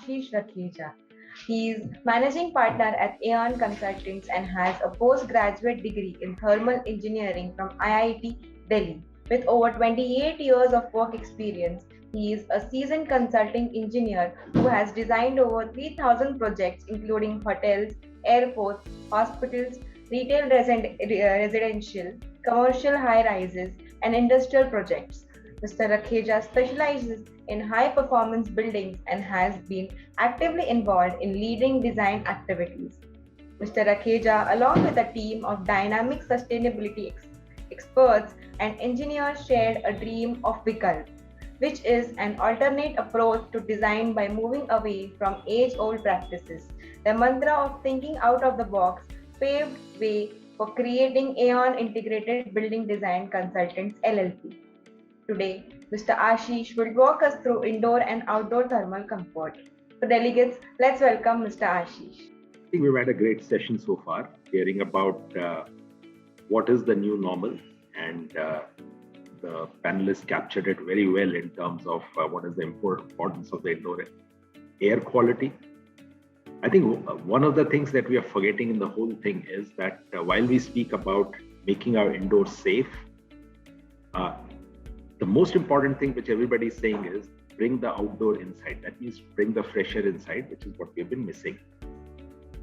Ashish Rakheja. He is managing partner at Aeon Consultants and has a postgraduate degree in thermal engineering from IIT Delhi. With over 28 years of work experience, he is a seasoned consulting engineer who has designed over 3,000 projects, including hotels, airports, hospitals, residential, commercial high rises, and industrial projects. Mr. Rakheja specializes in high performance buildings and has been actively involved in leading design activities. Mr. Rakheja, along with a team of dynamic sustainability experts and engineers, shared a dream of Vikalp, which is an alternate approach to design by moving away from age old practices. The mantra of thinking out of the box paved way for creating Aeon Integrated Building Design Consultants LLP. Today, Mr. Ashish will walk us through indoor and outdoor thermal comfort. So, delegates, let's welcome Mr. Ashish. I think we've had a great session so far, hearing about what is the new normal, and the panelists captured it very well in terms of what is the importance of the indoor air quality. I think one of the things that we are forgetting in the whole thing is that while we speak about making our indoors safe, the most important thing which everybody is saying is bring the outdoor inside. That means bring the fresh air inside, which is what we've been missing.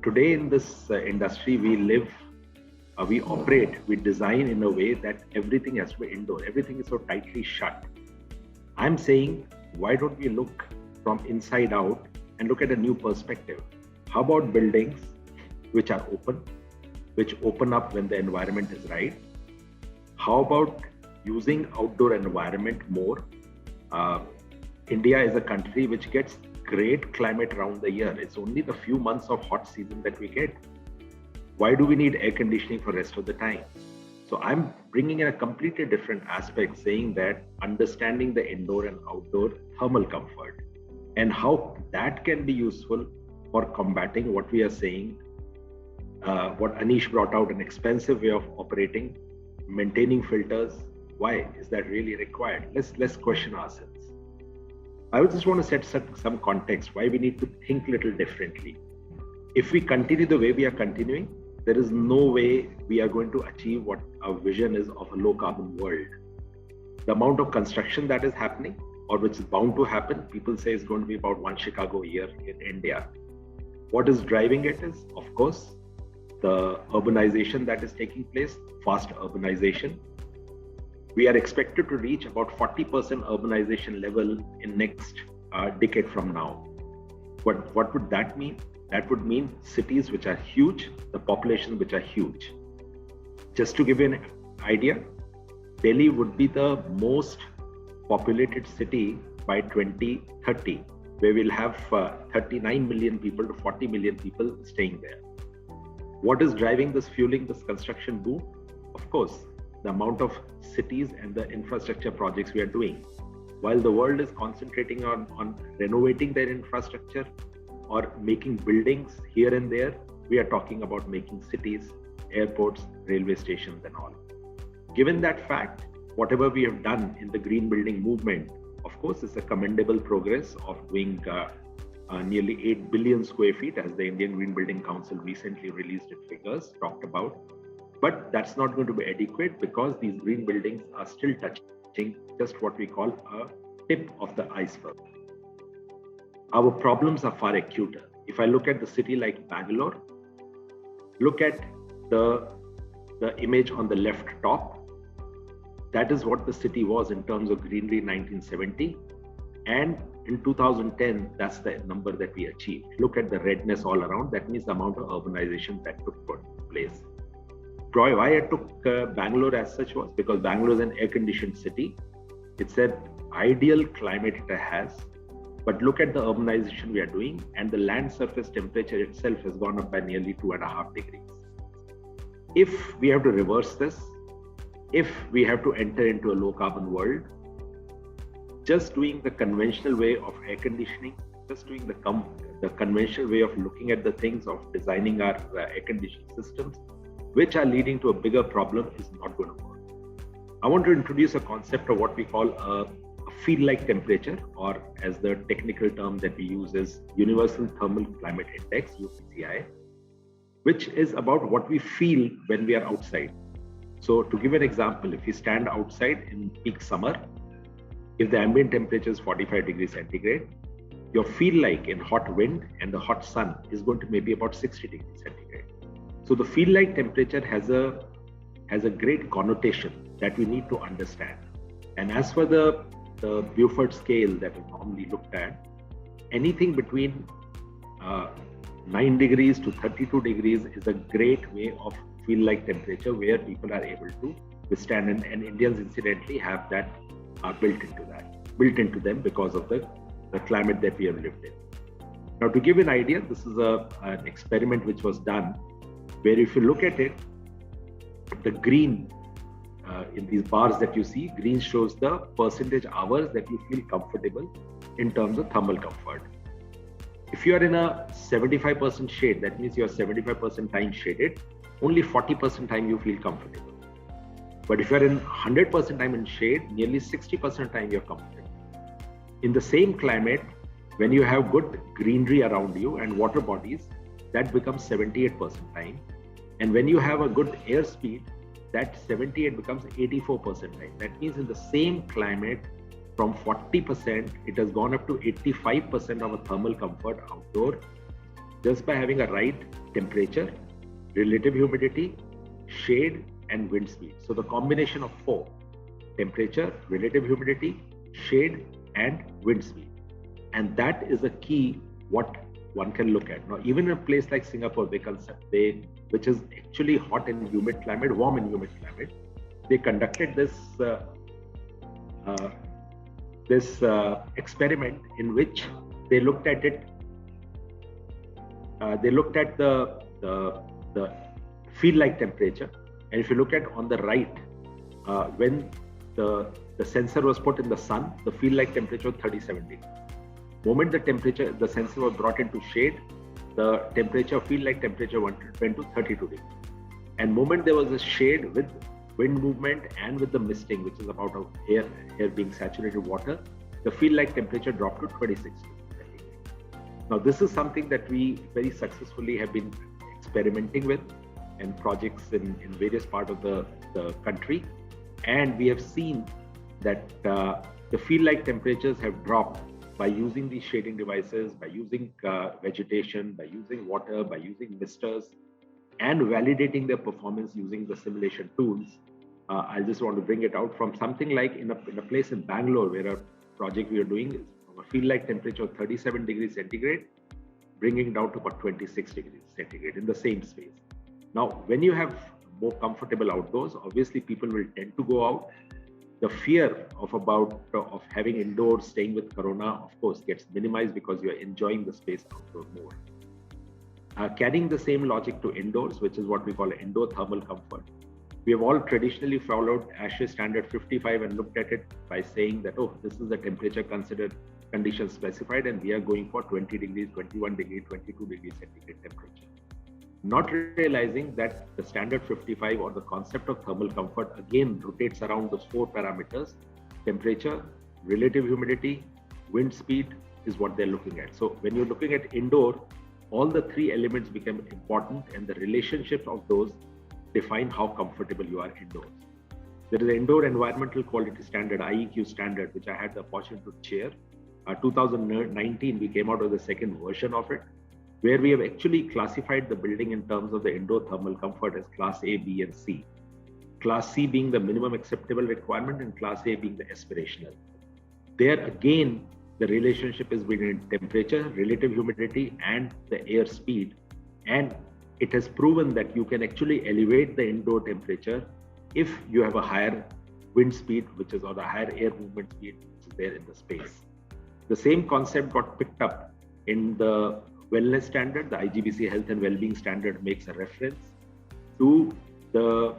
Today in this industry, we operate, we design in a way that everything has to be indoor. Everything is so tightly shut. I'm saying, why don't we look from inside out and look at a new perspective? How about buildings which are open, which open up when the environment is right? How about using outdoor environment more? India is a country which gets great climate around the year. It's only the few months of hot season that we get. Why do we need air conditioning for the rest of the time? So I'm bringing in a completely different aspect, saying that understanding the indoor and outdoor thermal comfort and how that can be useful for combating what we are saying, what Anish brought out, an expensive way of operating, maintaining filters. Why is that really required? Let's question ourselves. I would just want to set some context why we need to think a little differently. If we continue the way we are continuing, there is no way we are going to achieve what our vision is of a low carbon world. The amount of construction that is happening, or which is bound to happen, people say is going to be about one Chicago a year in India. What is driving it is, of course, the urbanization that is taking place, fast urbanization. We are expected to reach about 40% urbanization level in next decade from now. What would that mean? That would mean cities which are huge, the population which are huge. Just to give you an idea, Delhi would be the most populated city by 2030, where we'll have 39 million people to 40 million people staying there. What is driving this, fueling this construction boom? Of course, the amount of cities and the infrastructure projects we are doing. While the world is concentrating on renovating their infrastructure or making buildings here and there, we are talking about making cities, airports, railway stations and all. Given that fact, whatever we have done in the green building movement, of course, is a commendable progress of doing nearly 8 billion square feet, as the Indian Green Building Council recently released its figures, talked about. But that's not going to be adequate because these green buildings are still touching just what we call a tip of the iceberg. Our problems are far acuter. If I look at the city like Bangalore, look at the image on the left top. That is what the city was in terms of greenery in 1970. And in 2010, that's the number that we achieved. Look at the redness all around. That means the amount of urbanization that took place. Why I took Bangalore as such was because Bangalore is an air-conditioned city. It's an ideal climate it has. But look at the urbanization we are doing, and the land surface temperature itself has gone up by nearly 2.5 degrees. If we have to reverse this, if we have to enter into a low carbon world, just doing the conventional way of air conditioning, just doing the conventional way of looking at the things of designing our air conditioning systems, which are leading to a bigger problem, is not going to work. I want to introduce a concept of what we call a feel-like temperature, or as the technical term that we use is Universal Thermal Climate Index, UTCI, which is about what we feel when we are outside. So to give an example, if you stand outside in peak summer, if the ambient temperature is 45 degrees centigrade, your feel like in hot wind and the hot sun is going to maybe about 60 degrees centigrade. So the feel like temperature has a great connotation that we need to understand. And as for the Beaufort scale that is normally looked at, anything between 9 degrees to 32 degrees is a great way of feel like temperature where people are able to withstand, and Indians incidentally have that built into them because of the climate that we have lived in. Now, to give an idea, this is an experiment which was done where if you look at it, the green in these bars that you see, green shows the percentage hours that you feel comfortable in terms of thermal comfort. If you are in a 75% shade, that means you are 75% time shaded, only 40% time you feel comfortable. But if you are in 100% time in shade, nearly 60% time you are comfortable. In the same climate, when you have good greenery around you and water bodies, that becomes 78% time. And when you have a good airspeed, that 78 becomes 84% time. That means in the same climate, from 40%, it has gone up to 85% of a thermal comfort outdoor just by having a right temperature, relative humidity, shade, and wind speed. So the combination of 4, temperature, relative humidity, shade, and wind speed. And that is a key what one can look at. Now, even in a place like Singapore, which is actually hot and humid climate, warm and humid climate, they conducted this experiment in which they looked at it. They looked at the feel like temperature, and if you look at on the right, when the sensor was put in the sun, the feel like temperature was 37 degrees. Moment the sensor was brought into shade, the feel like temperature went to 32 degrees. And moment there was a shade with wind movement and with the misting, which is about air being saturated water, the feel like temperature dropped to 26 degrees. Now, this is something that we very successfully have been experimenting with in projects in various parts of the country. And we have seen that the feel like temperatures have dropped by using these shading devices, by using vegetation, by using water, by using misters, and validating their performance using the simulation tools. I just want to bring it out from something like in a place in Bangalore, where a project we are doing is from a feel like temperature of 37 degrees centigrade, bringing it down to about 26 degrees centigrade in the same space. Now, when you have more comfortable outdoors, obviously people will tend to go out. The fear of having indoors, staying with corona, of course, gets minimized because you are enjoying the space outdoor more. Carrying the same logic to indoors, which is what we call indoor thermal comfort. We have all traditionally followed ASHRAE standard 55 and looked at it by saying that, oh, this is the temperature considered condition specified, and we are going for 20 degrees, 21 degrees, 22 degrees centigrade temperature. Not realizing that the standard 55 or the concept of thermal comfort again rotates around those 4 parameters: temperature, relative humidity, wind speed is what they're looking at. So when you're looking at indoor, all the 3 elements become important, and the relationships of those define how comfortable you are indoors. There is an indoor environmental quality standard, IEQ standard, which I had the opportunity to chair. 2019, we came out with the second version of it, where we have actually classified the building in terms of the indoor thermal comfort as Class A, B, and C. Class C being the minimum acceptable requirement and Class A being the aspirational. There again, the relationship is between temperature, relative humidity, and the air speed. And it has proven that you can actually elevate the indoor temperature if you have a higher wind speed, or the higher air movement speed, which is there in the space. The same concept got picked up in the wellness standard. The IGBC health and well-being standard makes a reference to the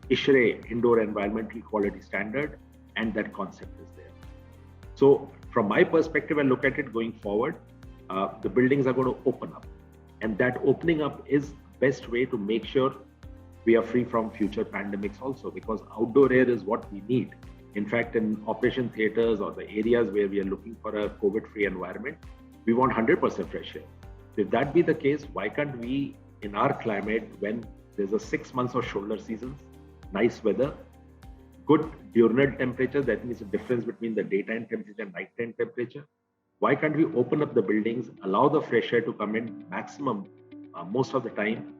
ASHRAE indoor environmental quality standard, and that concept is there. So from my perspective, I look at it going forward, the buildings are going to open up, and that opening up is best way to make sure we are free from future pandemics also, because outdoor air is what we need. In fact, in operation theaters or the areas where we are looking for a COVID-free environment, we want 100% fresh air. If that be the case, why can't we, in our climate, when there's a 6 months of shoulder seasons, nice weather, good diurnal temperature, that means the difference between the daytime temperature and nighttime temperature, why can't we open up the buildings, allow the fresh air to come in maximum most of the time?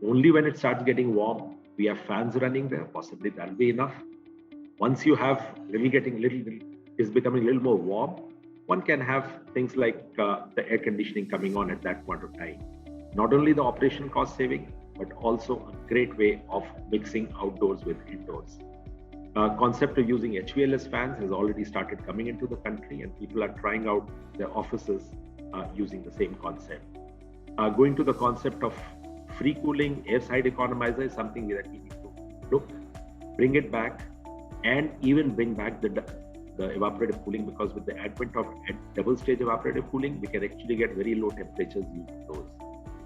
Only when it starts getting warm, we have fans running there, possibly that'll be enough. Once you have is becoming a little more warm, one can have things like the air conditioning coming on at that point of time. Not only the operation cost saving, but also a great way of mixing outdoors with indoors. Concept of using HVLS fans has already started coming into the country, and people are trying out their offices using the same concept. Going to the concept of free cooling, air side economizer is something that we need to look, bring it back, and even bring back the evaporative cooling, because with the advent of double stage evaporative cooling, we can actually get very low temperatures using those.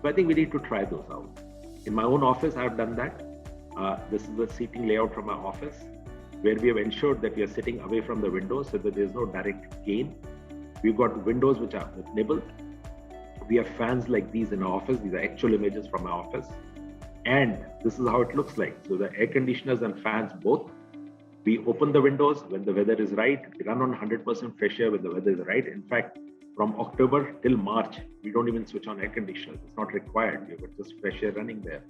So I think we need to try those out. In my own office, I've done that. This is the seating layout from my office, where we have ensured that we are sitting away from the windows so that there's no direct gain. We've got windows which are openable. We have fans like these in our office. These are actual images from our office. And this is how it looks like. So the air conditioners and fans both. We open the windows when the weather is right. We run on 100% fresh air when the weather is right. In fact, from October till March, we don't even switch on air conditioners. It's not required. We've got just fresh air running there.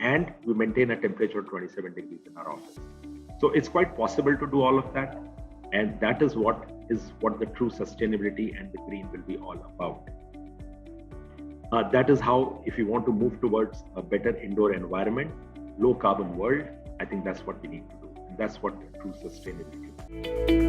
And we maintain a temperature of 27 degrees in our office. So it's quite possible to do all of that. And that is what the true sustainability and the green will be all about. That is how, if you want to move towards a better indoor environment, low carbon world, I think that's what we need to do. And that's what true sustainability is.